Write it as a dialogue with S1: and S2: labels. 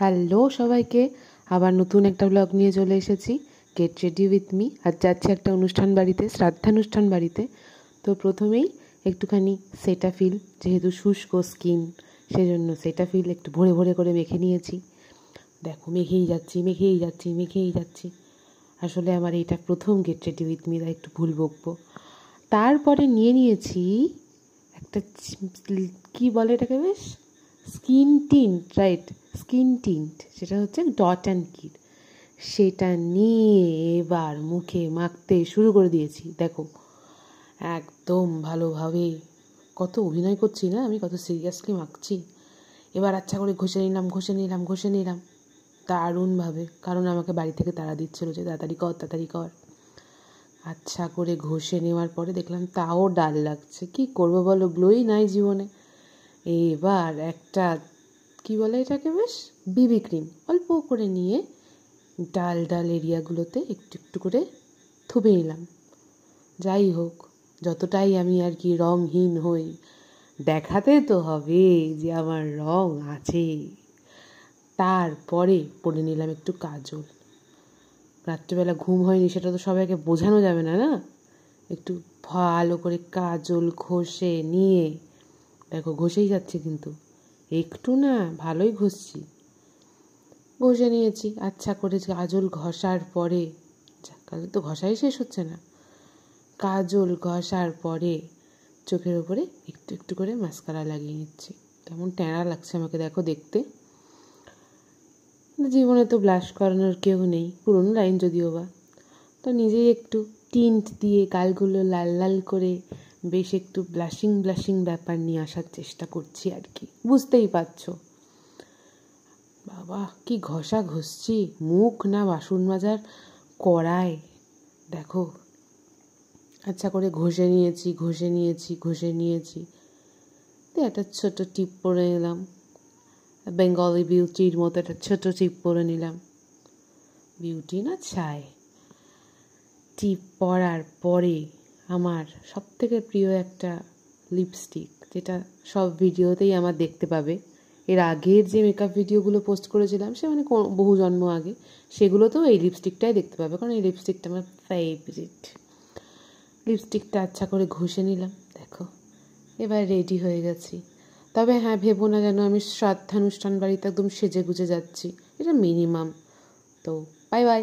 S1: Hello সবাইকে, আবার নতুন একটা ব্লগ নিয়ে চলে এসেছি। Get ready with me. আজ যাচ্ছি একটা অনুষ্ঠান বাড়িতে, শ্রাদ্ধানুষ্ঠান বাড়িতে। তো প্রথমেই একটুখানি সেটাফিল, যেহেতু শুষ্ক স্কিন সেজন্য সেটাফিল একটু ভরে ভরে করে মেখে নিয়েছি। দেখো মেখেই যাচ্ছি। আসলে আমার এইটা প্রথম গেট রেডি উইথ মি, তাই একটু ভুল বকবো। তারপরে নিয়ে নিয়েছি একটা কি বলে এটাকে, বেশ skin tint, right, skin tint, সেটা হচ্ছে ডট অ্যান্ড কির। সেটা নিয়ে এবার মুখে মাখতে শুরু করে দিয়েছি। দেখো একদম ভালোভাবে, কত অভিনয় করছি না আমি, কত সিরিয়াসলি মাখছি। এবার আচ্ছা করে ঘষে নিলাম দারুণভাবে, কারণ আমাকে বাড়ি থেকে তাড়া দিচ্ছিলো যে তাড়াতাড়ি কর। আচ্ছা করে ঘষে নেওয়ার পরে দেখলাম তাও ডাল লাগছে। কি করব বলো, গ্লোই নাই জীবনে। এবার একটা কি বলে এটাকে, বেশ বিবি ক্রিম অল্প করে নিয়ে ডাল এরিয়াগুলোতে একটু একটু করে থুবে নিলাম। যাই হোক, যতটাই আমি আর কি রংহীন হই, দেখাতে তো হবে যে আমার রং আছে। তারপরে পরে নিলাম একটু কাজল। রাত্রিবেলা ঘুম হয়নি, সেটা তো সবাইকে বোঝানো যাবে না, না? একটু ভালো করে কাজল ঘষে নিয়ে, দেখো ঘষেই যাচ্ছে কিন্তু, একটু না, ভালোই ঘষে নিয়েছি। আচ্ছা করে কাজল ঘষার পরে, কাজল তো ঘষাই শেষ হচ্ছে না, কাজল ঘষার পরে চোখের ওপরে একটু একটু করে মাস্কারা লাগিয়ে নিচ্ছি। কেমন ট্যাড়া লাগছে আমাকে দেখো দেখতে। জীবনে তো ব্লাশ করানোর কেউ নেই, পুরনো লাইন যদিও বা। তো নিজেই একটু টিন্ট দিয়ে গালগুলো লাল লাল করে বেশ একটু ব্লাশিং ব্যাপার নিয়ে আসার চেষ্টা করছি আর কি, বুঝতেই পারছো। বাবা কি ঘষছি, মুখ না বাসন মাজার কড়াই, দেখো। আচ্ছা করে ঘষে নিয়েছি। একটা ছোট টিপ পরে নিলাম, বেঙ্গলি বিউটির মতো একটা ছোট টিপ পরে নিলাম। বিউটি না ছাই। টিপ পরার পরে আমার সবথেকে প্রিয় একটা লিপস্টিক, যেটা সব ভিডিওতেই আমার দেখতে পাবে। এর আগের যে মেকআপ ভিডিওগুলো পোস্ট করেছিলাম, সে মানে বহু জন্ম আগে, সেগুলোতেও এই লিপস্টিকটাই দেখতে পাবে, কারণ এই লিপস্টিকটা আমার ফেভারিট। লিপস্টিকটা আচ্ছা করে ঘষে নিলাম, দেখো এবার রেডি হয়ে গেছি। তবে হ্যাঁ, ভেবো না যেন আমি শ্রাদ্ধানুষ্ঠান বাড়িতে একদম সেজে গুজে যাচ্ছি, এটা মিনিমাম। তো বাই বাই।